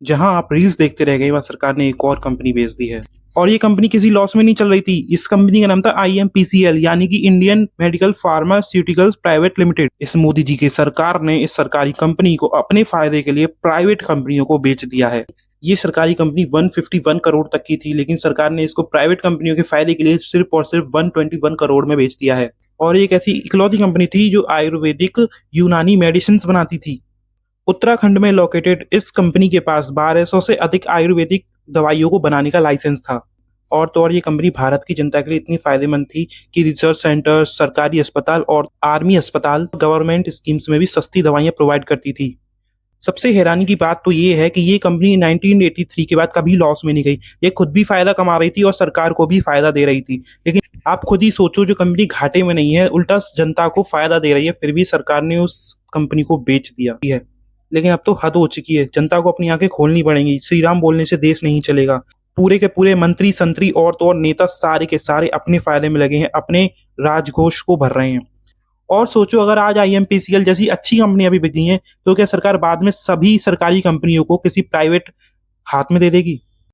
जहां आप रील्स देखते रह गए वहां सरकार ने एक और कंपनी बेच दी है। और ये कंपनी किसी लॉस में नहीं चल रही थी। इस कंपनी का नाम था IMPCL, यानी कि Indian medical pharmaceuticals private limited. इस मोदी जी की सरकार ने इस सरकारी कंपनी को अपने फायदे के लिए प्राइवेट कंपनियों को बेच दिया है। ये सरकारी कंपनी 151 करोड़ तक की थी, लेकिन सरकार ने इसको प्राइवेट कंपनियों के फायदे के लिए सिर्फ और सिर्फ 121 करोड़ में बेच दिया है। और एक ऐसी इकलौती कंपनी थी जो आयुर्वेदिक यूनानी मेडिसिन बनाती थी। उत्तराखंड में लोकेटेड इस कंपनी के पास 1200 से अधिक आयुर्वेदिक दवाइयों को बनाने का लाइसेंस था। और तो और ये कंपनी भारत की जनता के लिए इतनी फायदेमंद थी कि रिसर्च सेंटर, सरकारी अस्पताल और आर्मी अस्पताल गवर्नमेंट स्कीम्स में भी सस्ती दवाइयां प्रोवाइड करती थी। सबसे हैरानी की बात तो ये है कि ये कंपनी 1983 के बाद कभी लॉस में नहीं गई। ये खुद भी फायदा कमा रही थी और सरकार को भी फायदा दे रही थी। लेकिन आप खुद ही सोचो, जो कंपनी घाटे में नहीं है, उल्टा जनता को फायदा दे रही है, फिर भी सरकार ने उस कंपनी को बेच दिया है। लेकिन अब तो हद हो चुकी है। जनता को अपनी आंखें खोलनी पड़ेंगी। श्री राम बोलने से देश नहीं चलेगा। पूरे के पूरे मंत्री संतरी और तो और नेता सारे के सारे अपने फायदे में लगे हैं, अपने राजकोष को भर रहे हैं। और सोचो, अगर आज IMPCL जैसी अच्छी कंपनियां भी बिक गई हैं, तो क्या सरकार बाद में सभी सरकारी कंपनियों को किसी प्राइवेट हाथ में दे देगी?